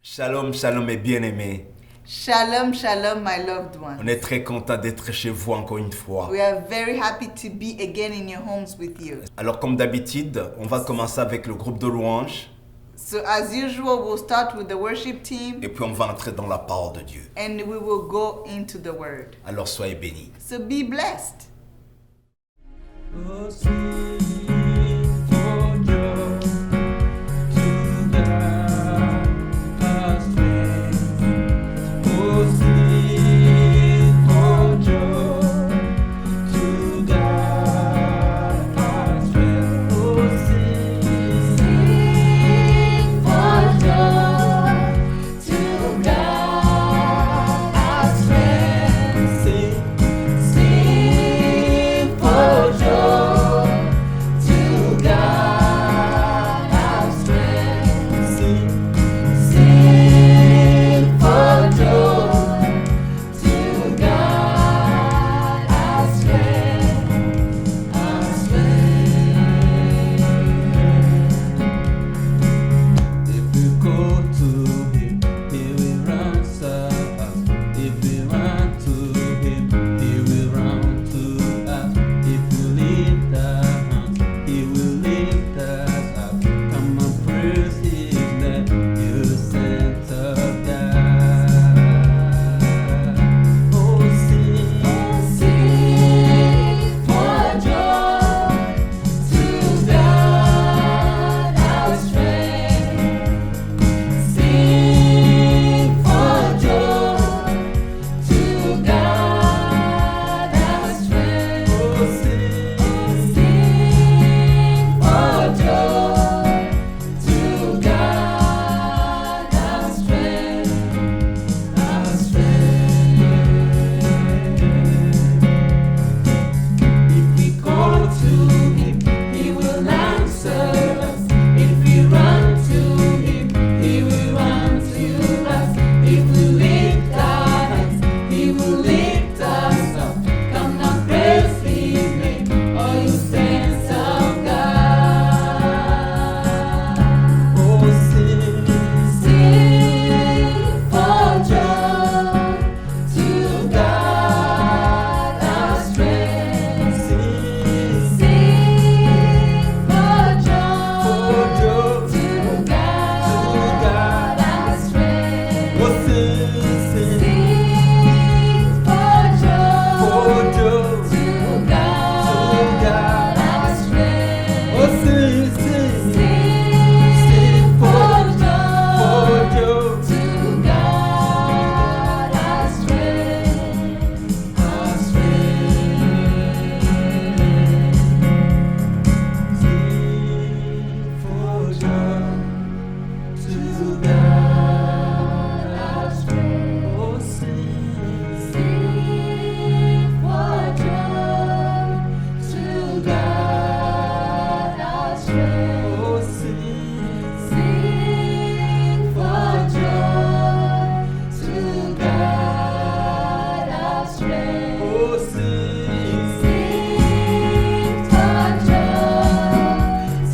Shalom, shalom mes bien-aimés. Shalom, shalom, my loved ones. On est très content d'être chez vous encore une fois. We are very happy to be again in your homes with you. Alors comme d'habitude, on va commencer avec le groupe de louanges So as usual, we'll start with the worship team et puis on va entrer dans la parole de Dieu. and we will go into the word. Alors soyez bénis. So be blessed. Oh, sing for joy to God our strength. Oh, sing for joy to God our strength. Oh, sing for joy to God our strength. Sing for joy to God our strength. Sing for joy to God our strength, our strength. If we go to Him, He will answer us. If we run to Him, He will run to us. If we lift our hands, He will lift us up. Come and praise His name, you sent of God. Oh, sing, Sing for joy to God our strength. Sing for joy to God our strength. oh, sing. Sing for joy to God our strength, our strength. If we call to Him, He will answer us. If we run to Him, He will run to us. If we lift our hands, He will lift us up. Come now, praise His name, all you saints of God. Oh, sing. Sing for joy to God our strength. Sing for joy to God our strength. Sing for joy to God our strength. Sing for joy to God our strength, our strength. Sing for joy to God our strength. Sing for joy to God our strength. Sing for joy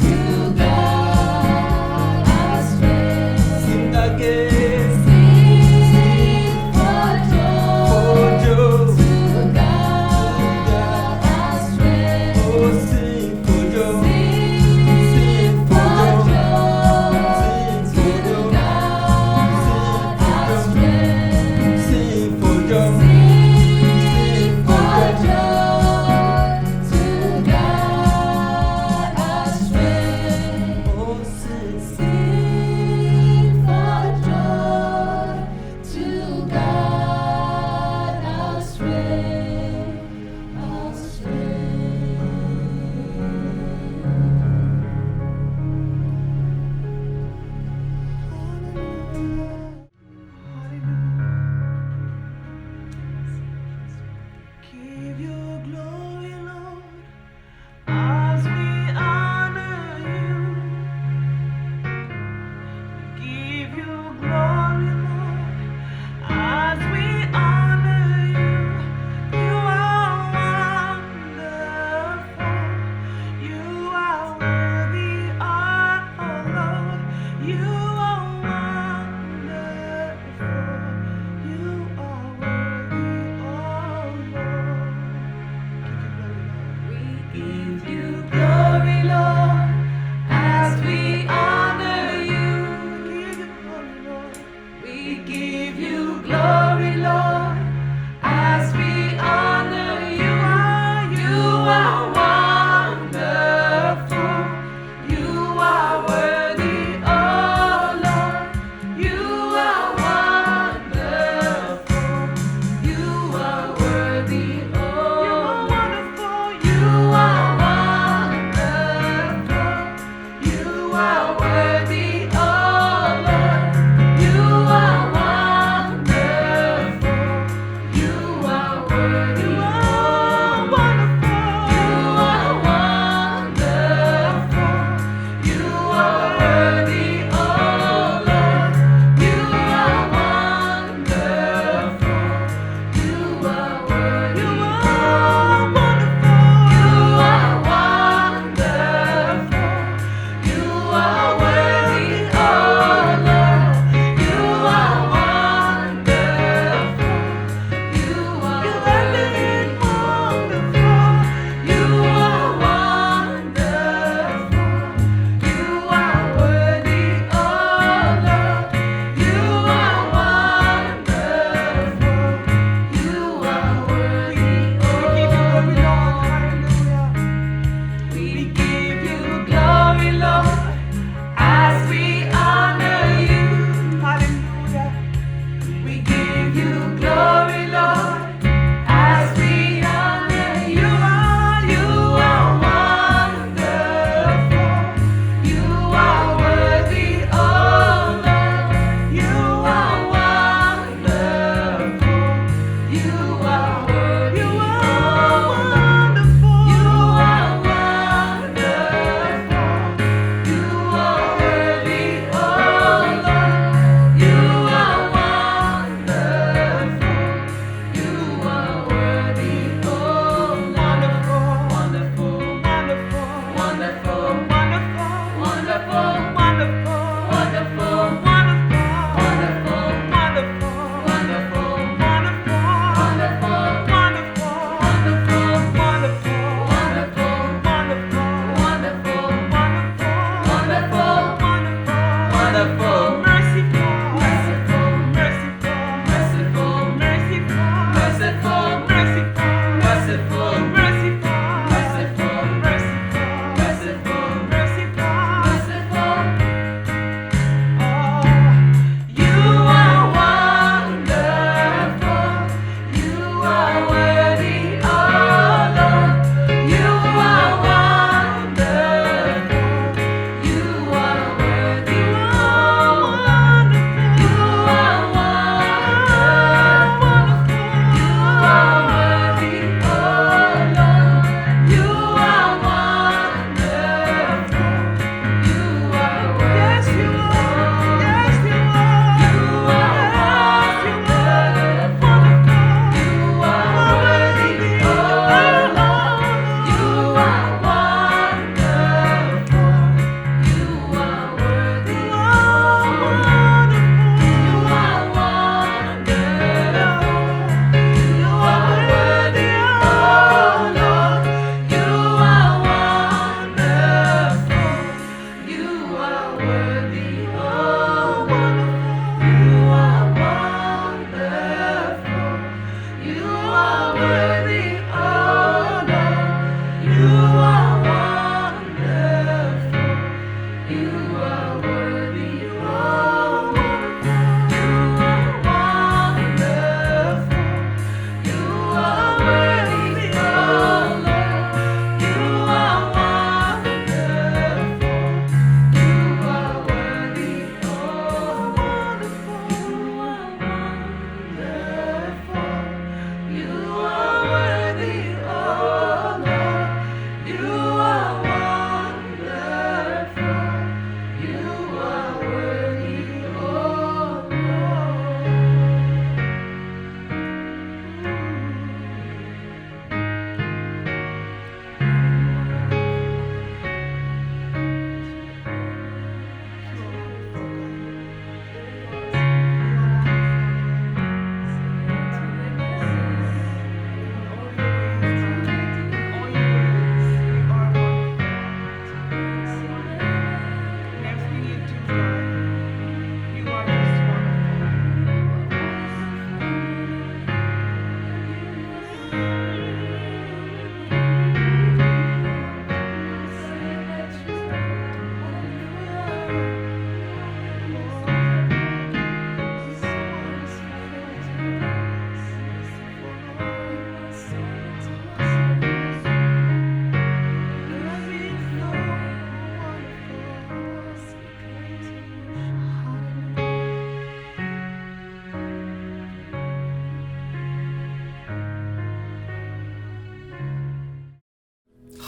to God our strength. Sing for joy to God our strength. Sing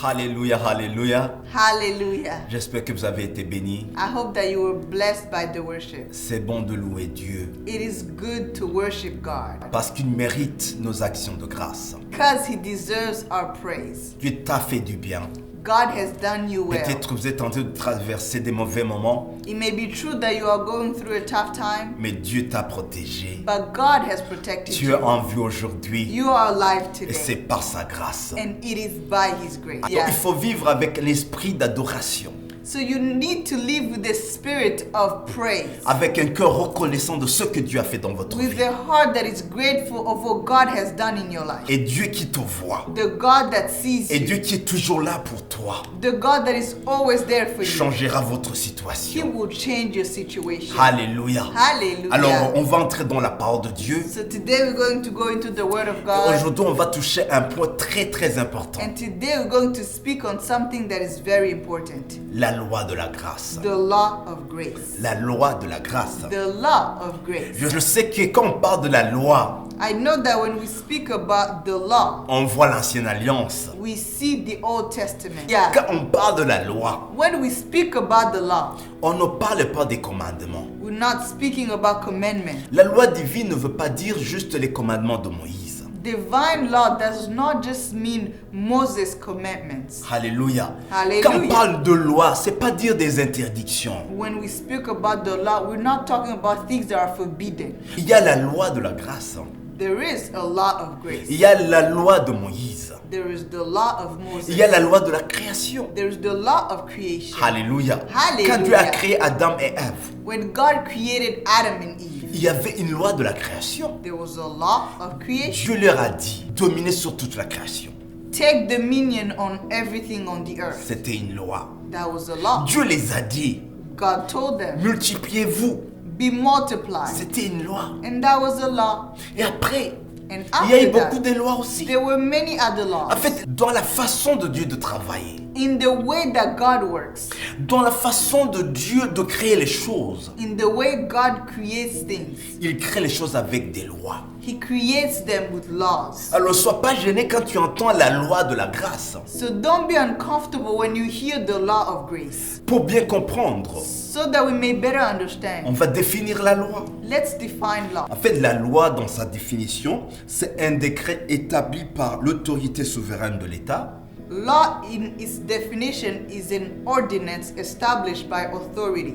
Alléluia, alléluia. Hallelujah. J'espère que vous avez été bénis. I hope that you were blessed by the worship. C'est bon de louer Dieu It is good to worship God parce qu'il mérite nos actions de grâce. because He deserves our praise. Dieu t'a fait du bien. God has done you well. Peut-être vous êtes en train de traverser des mauvais moments, It may be true that you are going through a tough time, mais Dieu t'a protégé. but God has protected Tu es you. en vie aujourd'hui You are alive et c'est today, par sa grâce. and it is by His grace. Alors, il faut vivre avec l'esprit d'adoration, So you need to live with the spirit of praise, avec un cœur reconnaissant de ce que Dieu a fait dans votre with vie. a heart that is grateful of what God has done in your life. Et Dieu qui te voit, The God that sees et you, Dieu qui est toujours là pour toi, the God that is always there for you, changera votre He situation. will change your situation. Alléluia. Hallelujah. Alors, on va entrer dans la parole de Dieu. So today we're going to go into the Word of Et God. aujourd'hui, on va toucher un point très très important. And today we're going to speak on something that is very important. La loi de la grâce. The law of grace. La loi de la grâce. The law of grace. Je sais que quand on parle de la loi, I know that when we speak about the law, on voit l'ancienne alliance. we see the Old Testament. Yeah. Quand on parle de la loi, When we speak about the law, on ne parle pas des commandements. we're not speaking about commandments. La loi divine ne veut pas dire juste les commandements de Moïse. Divine law does not just mean Moses' commandments. Alléluia. Hallelujah. Quand on parle de loi, c'est pas dire des interdictions. When we speak about the law, we're not talking about things that are forbidden. Il y a la loi de la grâce. There is a law of grace. Il y a la loi de Moïse. There is the law of Moses. Il y a la loi de la création. There is the law of creation. Alléluia. Hallelujah. Quand Dieu a créé Adam et Ève, When God created Adam and Eve, il y avait une loi de la création. there was a law of creation. Dieu leur a dit, dominez sur toute la création. Take dominion on everything on the earth. C'était une loi. That was a law. Dieu les a dit, God told them, multipliez-vous. be multiplied. C'était une loi. And that was a law. Et après, And il y a eu after beaucoup that, de lois aussi. there were many other laws. En fait, dans la façon de Dieu de travailler, In the way that God works, dans la façon de Dieu de créer les choses, in the way God creates things, il crée les choses avec des lois. He creates them with laws. Alors, sois pas gêné quand tu entends la loi de la grâce. So don't be uncomfortable when you hear the law of grace. Pour bien comprendre, So that we may better on understand, va définir la loi. let's define law. En fait, la loi, dans sa définition, c'est un décret établi par l'autorité souveraine de l'État Law in its definition is an ordinance established by authority,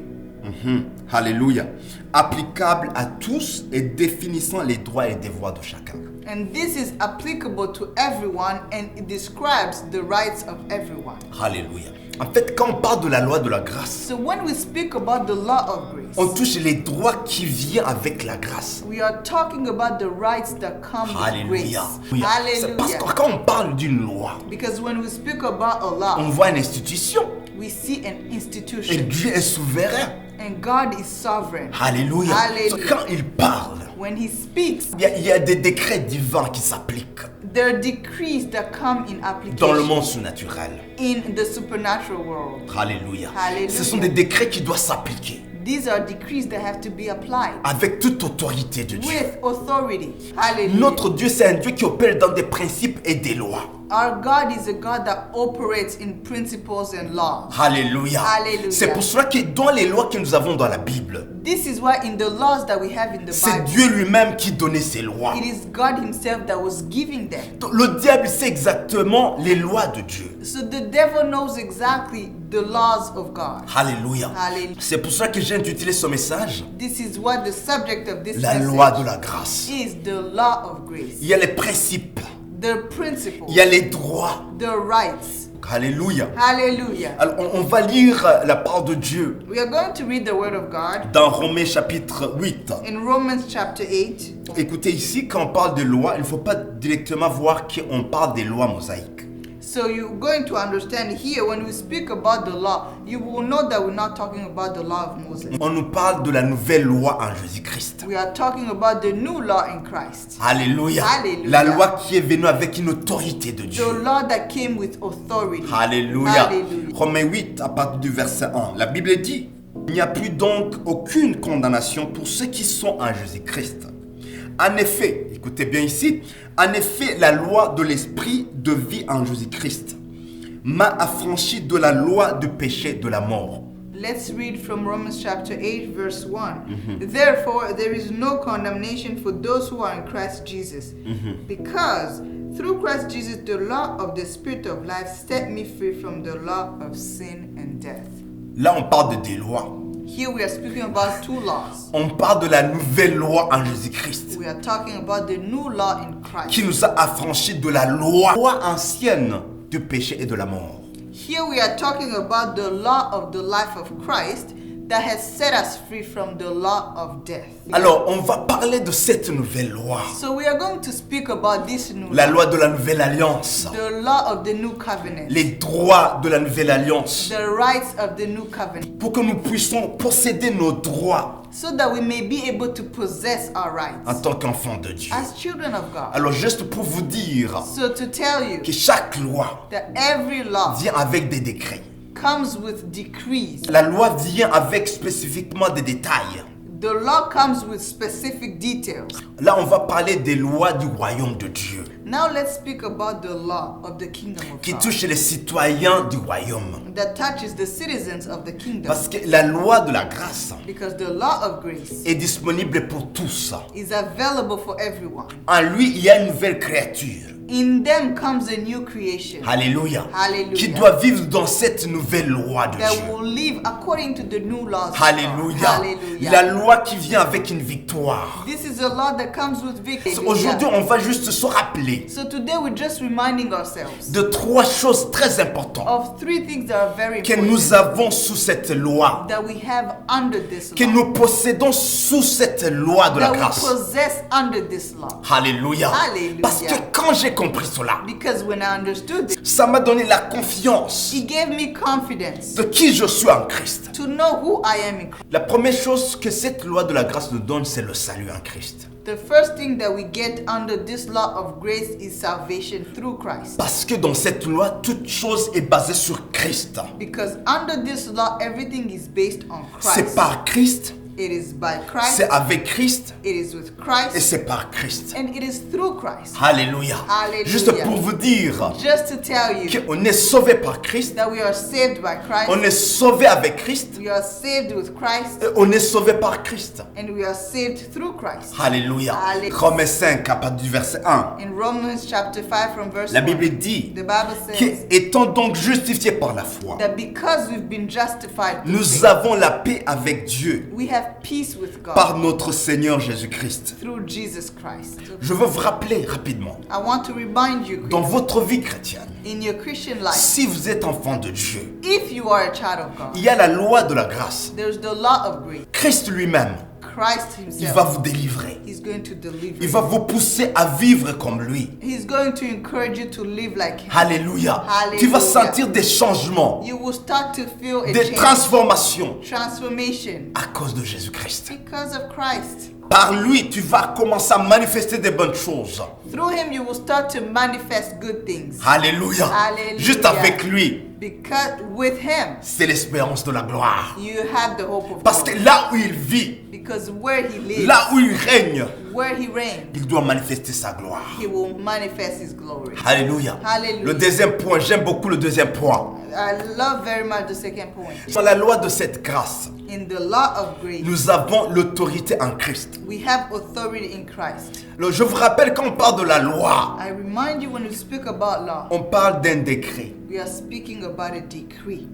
Alléluia. Applicable à tous et définissant les droits et devoirs de chacun. and this is applicable to everyone and it describes the rights of everyone. Alléluia. En fait, quand on parle de la loi de la grâce, So when we speak about the law of grace, on touche les droits qui viennent avec la grâce. we are talking about the rights that come with grace. Alléluia. C'est parce que Hallelujah. quand on parle d'une loi, Because when we speak about a on law, voit une institution we see an et institution Dieu est souverain. and God is sovereign. Alléluia. Hallelujah. Quand il parle, When He speaks, il y a des décrets divins qui s'appliquent there are decrees that come in dans le application monde surnaturel. in the supernatural world. Alléluia. Alléluia. Ce sont des décrets qui doivent s'appliquer These are decrees that have to be applied avec toute autorité de Dieu. with authority. Hallelujah. Notre Dieu, c'est un Dieu qui opère dans des principes et des lois. Our God is a God that operates in principles and laws. Alléluia. Alléluia. C'est pour cela que dans les lois que nous avons dans la Bible, This is why in the laws that we have in the c'est Bible, Dieu lui-même qui donnait ces lois. it is God Himself that was giving them. Donc, le diable sait exactement les lois de Dieu. So the devil knows exactly the laws of God. Alléluia. Hallelujah. C'est pour cela que j'ai intitulé ce message This is what the subject of this La loi de message la grâce. is, the law of grace. Il y a les principes, The principles, il y a les droits. the rights. Alléluia. Hallelujah. Alors, on va lire la parole de Dieu We are going to read the word of God dans Romains chapitre 8. in Romans chapter 8. Écoutez, ici, quand on parle de loi, il ne faut pas directement voir qu'on parle des lois mosaïques. So you're going to understand here when we speak about the law, you will know that we're not talking about the law of Moses. On nous parle de la nouvelle loi en Jésus-Christ. We are talking about the new law in Christ. Alléluia. Alléluia. La loi qui est venue avec une autorité de The Dieu. law that came with authority. Alléluia. Alléluia. Romains 8, à partir du verset 1. La Bible dit, il n'y a plus donc aucune condamnation pour ceux qui sont en Jésus-Christ. En effet, écoutez bien ici, en effet, la loi de l'esprit de vie en Jésus-Christ m'a affranchi de la loi du péché de la mort. Let's read from Romans chapter 8 verse 1. Therefore there is no condemnation for those who are in Christ Jesus. Because through Christ Jesus the law of the Spirit of life set me free from the law of sin and death. Là, on parle de des lois. Here we are speaking about two laws. On parle de la nouvelle loi en Jésus-Christ We are talking about the new law in qui Christ. nous a affranchis de la loi ancienne du péché et de la mort. Here we are talking about the law of the life of Christ that has set us free from the law of death. Alors, on va parler de cette nouvelle loi. So we are going to speak about this new La law, loi de la nouvelle alliance. the law of the new covenant, Les droits de la nouvelle alliance. the rights of the new covenant, Pour que nous puissions posséder nos droits so that we may be able to possess our en rights tant qu'enfants de Dieu. as children of God. Alors, juste pour vous dire So to tell you que chaque loi that every law vient avec des décrets. comes with decrees. La loi vient avec spécifiquement des détails. The law comes with specific details. Là, on va parler des lois du royaume de Dieu Now let's speak about the law of the kingdom of qui God touchent les citoyens du royaume. that touches the citizens of the kingdom. Parce que la loi de la grâce Because the law of grace est disponible pour tous. is available for everyone. En lui, il y a une nouvelle créature. In them comes a new creation Alléluia. Hallelujah. Qui doit vivre dans cette nouvelle loi de that Dieu. will live according to the new laws of God. Alléluia. Hallelujah. La loi qui vient avec une victoire. This is a law that comes with victory. Aujourd'hui, on va juste se rappeler So today we're just reminding ourselves de trois choses très importantes of three things that are very que important nous avons sous cette loi, that we have under this que law. nous possédons sous cette loi de la That we grâce. possess under this law. Alléluia. Alléluia. Parce que quand j'ai compris cela, Because when I understood this, ça m'a donné la confiance it gave me confidence de qui je suis en Christ. to know who I am in Christ. La première chose que cette loi de la grâce nous donne, c'est le salut en Christ. The first thing that we get under this law of grace is salvation through Christ. Parce que dans cette loi, toute chose est basée sur Christ. Because under this law, everything is based on C'est Christ. par Christ, It is by Christ, c'est avec Christ it is with et Christ, c'est par Christ. and it is through Christ. Alléluia. Alléluia. Juste pour vous dire Just to tell you qu'on est sauvé par Christ, that we are saved by on Christ, est sauvé avec Christ we are saved with Christ, et on est sauvé par Christ. and we are saved through Christ. Alléluia. Alléluia. Romains 5, à partir du verset 1. In Romans chapter 5 from verse La 1, Bible dit the Bible says qu'étant donc justifiés par la foi, that because we've been justified through nous faith, avons la paix avec Dieu we have peace with God par notre Seigneur Jésus-Christ. through Jesus Christ. Je veux vous rappeler rapidement, I want to remind you, dans votre vie chrétienne, in your Christian life, si vous êtes enfant de Dieu, if you are a child of God, il y a la loi de la grâce. there's the law of grace. Christ lui-même, Christ il va himself, vous délivrer. he's going to deliver Il va you. vous pousser à vivre comme lui. He's going to encourage you to live like him. Alléluia. Alléluia. Tu vas sentir des changements, You will start to feel a des change, transformations transformation à cause de Jésus-Christ. because of Christ. Par lui, tu vas commencer à manifester des bonnes choses. Through him, you will start to manifest good things. Alléluia. Alléluia. Juste avec lui, Because with him, c'est l'espérance de la gloire. you have the hope of Parce que glory. là où il vit, Because where he lives, là où il règne, where he reigns, il doit manifester sa gloire. he will manifest his glory. Alléluia. Alléluia. Le deuxième point, j'aime beaucoup le deuxième point. I love very much the second point. Dans la loi de cette grâce, In the law of grace, nous avons l'autorité en Christ. we have authority in Christ. Alors, je vous rappelle quand on parle de la loi, I remind you when we speak about law, on parle d'un décret. we are speaking about a decree.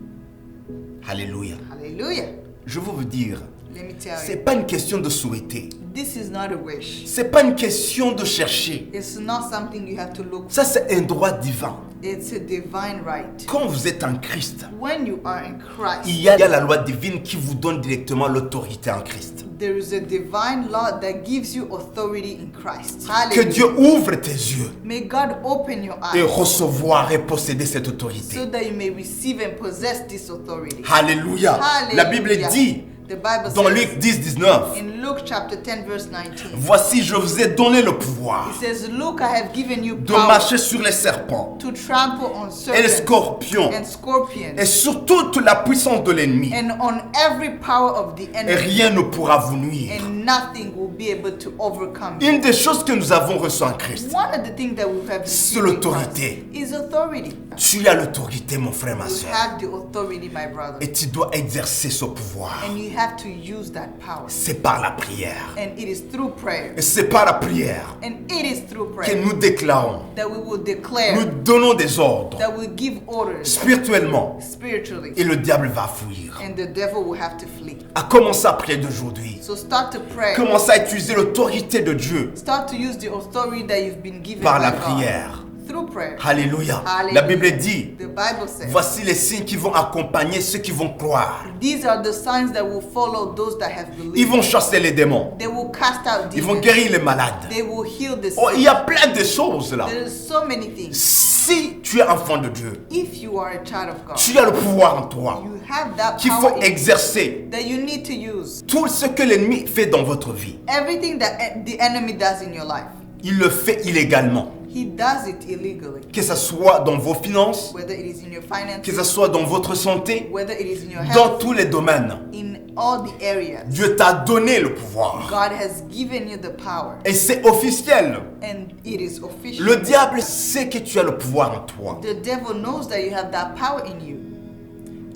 Alléluia. Hallelujah. Je veux vous dire, Let me tell c'est you, pas une question de souhaiter. this is not a wish. C'est pas une question de chercher. It's not something you have to look for. Ça, c'est un droit divin. It's a divine right. Quand vous êtes en Christ, When you are in Christ, il y a la loi divine qui vous donne directement l'autorité en Christ. there is a divine law that gives you authority in Christ. Que Hallelujah. Dieu ouvre tes yeux May God open your et eyes recevoir et posséder cette so autorité. that you may receive and possess this authority. Alléluia. La Bible Hallelujah. dit The Bible dans says Luc 10, 19, in Luke chapter 10 verse 19, voici, je vous ai donné le pouvoir it says, Look, I have given you de power marcher sur les serpents to trample on et les serpents scorpions and scorpions et sur toute la puissance de l'ennemi. and on every power of the Et enemy, rien ne pourra vous nuire. and nothing will be able to overcome you. Une des choses que nous avons reçues en Christ, One of the things that we have c'est received in Christ l'autorité. is authority. Tu as l'autorité, mon frère, ma You soeur. have the authority, my brother, Et tu dois exercer ce pouvoir. and you have to use that power. C'est par la prière. And it is through prayer, Et c'est par la prière and it is through que prayer nous déclarons, that we will declare, nous donnons des ordres that we give orders spirituellement spiritually, et le diable va fuir. and the devil will have to flee. À commencer à prier d'aujourd'hui. So start to pray. Commence à utiliser l'autorité de Dieu Start to use the authority that you've been given par by la God prière. through prayer. Alléluia. Hallelujah. La Bible dit, The Bible says, voici les signes qui vont accompagner ceux qui vont croire. these are the signs that will follow those that have Ils believed. vont chasser les démons. They will cast out Ils vont demons. guérir les malades. They will heal the Oh, il sick. y a plein de choses là. There is so many things. Si tu es enfant de Dieu, If you are a child of God, tu as le pouvoir en toi you have that qu'il power faut in exercer. that you need to use. Tout ce que l'ennemi fait dans votre vie, Everything that the enemy does in your life, il le fait illégalement. he does it illegally. Que ce soit dans vos finances, Whether it is in your que finances, ce soit dans votre santé, whether it is in your dans health, tous les domaines. in all the areas. Dieu t'a donné le pouvoir. God has given you the power, Et c'est officiel. and it is official. Le diable sait que tu as le pouvoir en toi. The devil knows that you have that power in you,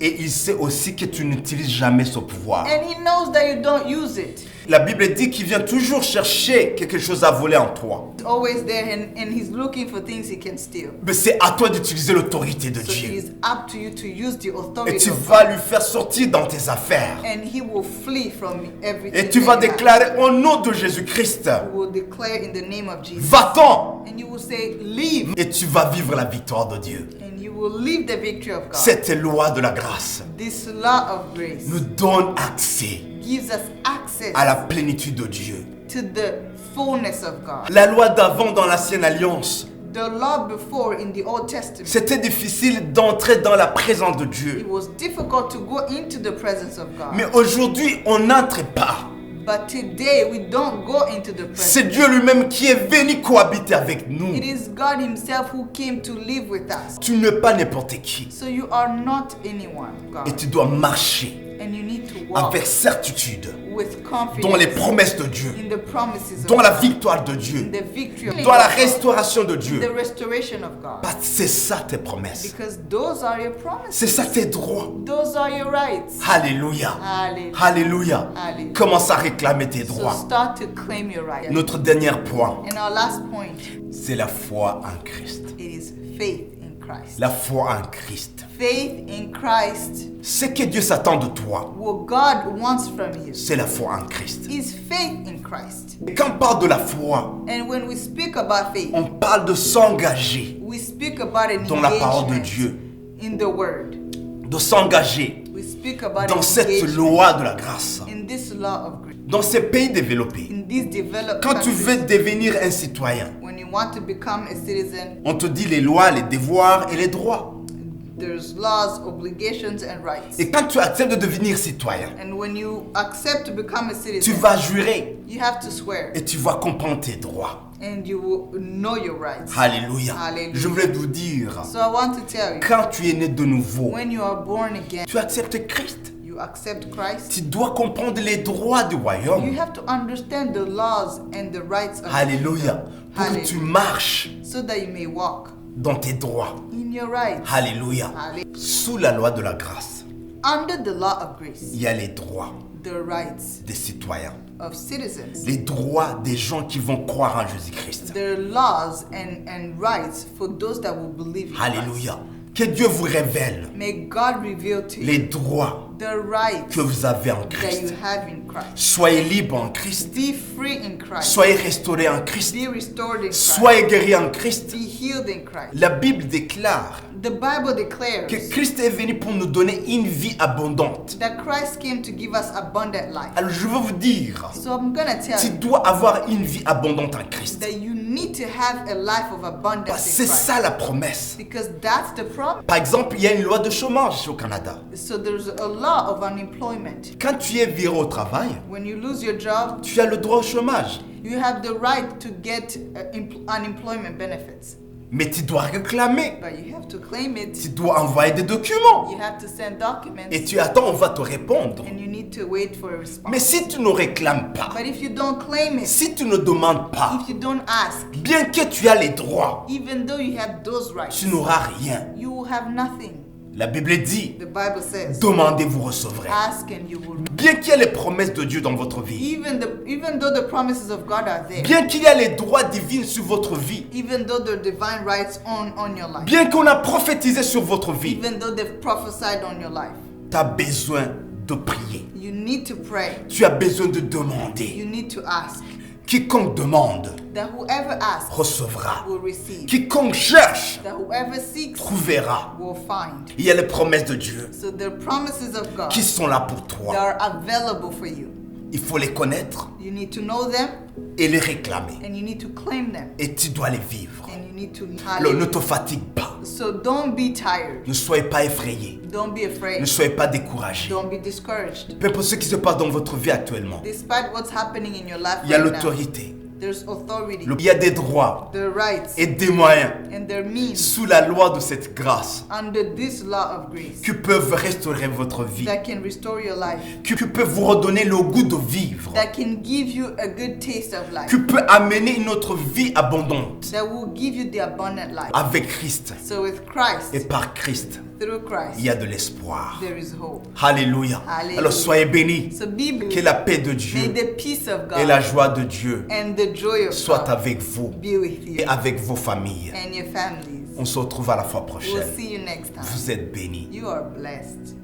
Et il sait aussi que tu n'utilises jamais ce pouvoir. and he knows that you don't use it. La Bible dit qu'il vient toujours chercher quelque chose à voler en toi. It's always there, and he's looking for things he can steal. Mais c'est à toi d'utiliser l'autorité de So it Dieu. is up to you to use the Et authority tu of vas God, lui faire sortir dans tes affaires. and he will flee from everything. Et tu that vas you have. déclarer au nom de Jésus-Christ, You will declare in the name of Jesus, va-t'en. and you will say, "Leave," Et tu vas vivre la victoire de Dieu. and you will live the victory of God. Cette loi de la grâce This law of grace nous donne accès gives us access à la plénitude de Dieu. to the fullness of God. La loi d'avant dans l'ancienne alliance, The law before in the Old Testament, c'était difficile d'entrer dans la présence de it Dieu. was difficult to go into the presence of God. Mais aujourd'hui, on n'entre pas. But today we don't go into the C'est presence. Dieu lui-même qui est venu cohabiter avec nous. It is God Himself who came to live with us. Tu n'es pas n'importe qui. So you are not anyone, Et God. tu dois marcher And you need to walk avec certitude with dans les confidence promesses de Dieu, in the promises of dans la God, victoire de in Dieu, the victory of dans la God, restauration de in the Dieu. restoration of God. Parce que c'est ça tes promesses. Because those are your promises. C'est ça tes droits. Those are your rights. Alléluia. Hallelujah. Alléluia. Hallelujah. Commence à réclamer tes So droits. start to claim your rights. Notre dernier point, And our last point, c'est la foi en Christ. it is faith in Christ. La foi en Christ. Faith in Christ, Ce que Dieu s'attend de toi, what God wants from you, c'est la foi en Christ. is faith in Christ. Et quand on parle de la foi, And when we speak about faith, on parle de s'engager, we speak about an dans la parole de engagement Dieu. in the Word. de s'engager We speak about dans an cette engagement loi de la grâce. in this law of grace. Dans ces pays développés, In these developed quand tu veux countries, devenir un citoyen, when you want to become a citizen, on te dit les lois, les devoirs et les droits. there's laws, obligations, and rights. Et quand tu acceptes de devenir citoyen, And when you accept to become a tu citizen, vas jurer you have to swear, et tu vas comprendre tes droits. and you will know your rights. Alléluia. Alléluia. Je voulais vous dire, So I want to tell you, quand tu es né de nouveau, when you are born again, tu acceptes Christ. you accept Christ, Tu dois comprendre les droits du you royaume. have to understand the laws and the rights of Alléluia. Pour que tu marches so that you may walk dans tes droits. in your rights. Alléluia. Hallelujah. Sous la loi de la grâce, Under the law of grace, il y a les droits the rights des citoyens. of citizens, Les droits des gens qui vont croire en Jésus-Christ. the laws and rights for those that will believe in Christ. Alléluia. Que Dieu vous révèle May God reveal to les you droits the rights que vous avez en that Christ. you have in Christ. Soyez libres en Christ. Be free in Christ. Soyez restaurés en Christ. Be restored in Christ. Soyez guéris en Christ. Be healed in Christ. La Bible déclare The Bible declares que Christ est venu pour nous donner une vie abondante. that Christ came to give us abundant life. Alors je veux vous dire, So I'm gonna tell tu you dois avoir une vie abondante en Christ. that you need to have a life of abundance Parce que in c'est Christ. ça la promesse. Because that's the promise. Par exemple, il y a une loi de chômage au Canada. So there's a law of unemployment. Quand tu es viré au travail, When you lose your job, tu as le droit au chômage. you have the right to get unemployment benefits. Mais tu dois réclamer. But you have to claim Tu it. dois envoyer des documents. You have to send documents. Et tu attends, on va te répondre. And you need to wait for a response. Mais si tu ne réclames pas, But if you don't claim it, si tu ne demandes pas, if you don't ask, bien que tu as les droits, even though you have those rights, tu n'auras rien. you will have nothing. La Bible dit, The Bible says, demandez, vous recevrez. ask and you will. Bien qu'il y ait les promesses de Dieu dans votre vie, Even though the promises of God are there, bien qu'il y ait les droits divins sur votre vie, even though the divine rights on your life, bien qu'on a prophétisé sur votre vie, even though they've prophesied on your life, tu as besoin de prier. you need to pray. Tu as besoin de demander. You need to ask. Quiconque demande That whoever asks recevra. will receive. Quiconque cherche That whoever seeks trouvera. will find. Il y a les promesses de Dieu So the promises of God qui sont là pour that toi. are available for you. Il faut les connaître You need to know them et les réclamer. and you need to claim them Et tu dois les vivre. and you need to. Alors ne te fatigue pas. So don't be tired. Ne soyez pas effrayés. Don't be Ne afraid. soyez pas découragés. Don't be discouraged. Peu importe ce qui se passe dans votre vie actuellement, Despite what's happening in your life il y a right now, l'autorité There's authority, Il y a des droits the rights, et des moyens and their means sous la loi de cette grâce under this law of grace qui peuvent restaurer votre vie, that can restore your life, qui peuvent vous redonner le goût de vivre, that can give you a good taste of life, qui peut amener une autre vie abondante that will give you the abundant life. avec Christ. So with Et Christ, par Christ, through il Christ, y a de l'espoir. there is hope. Alléluia. Alléluia. Alors soyez bénis. So be Que blessed. la paix de May Dieu the peace of et la God joie de Dieu and the joy of soient God avec vous be with you et avec vos familles. and your families. On se retrouve à la fois We'll prochaine. see you next time. Vous êtes bénis. You are blessed.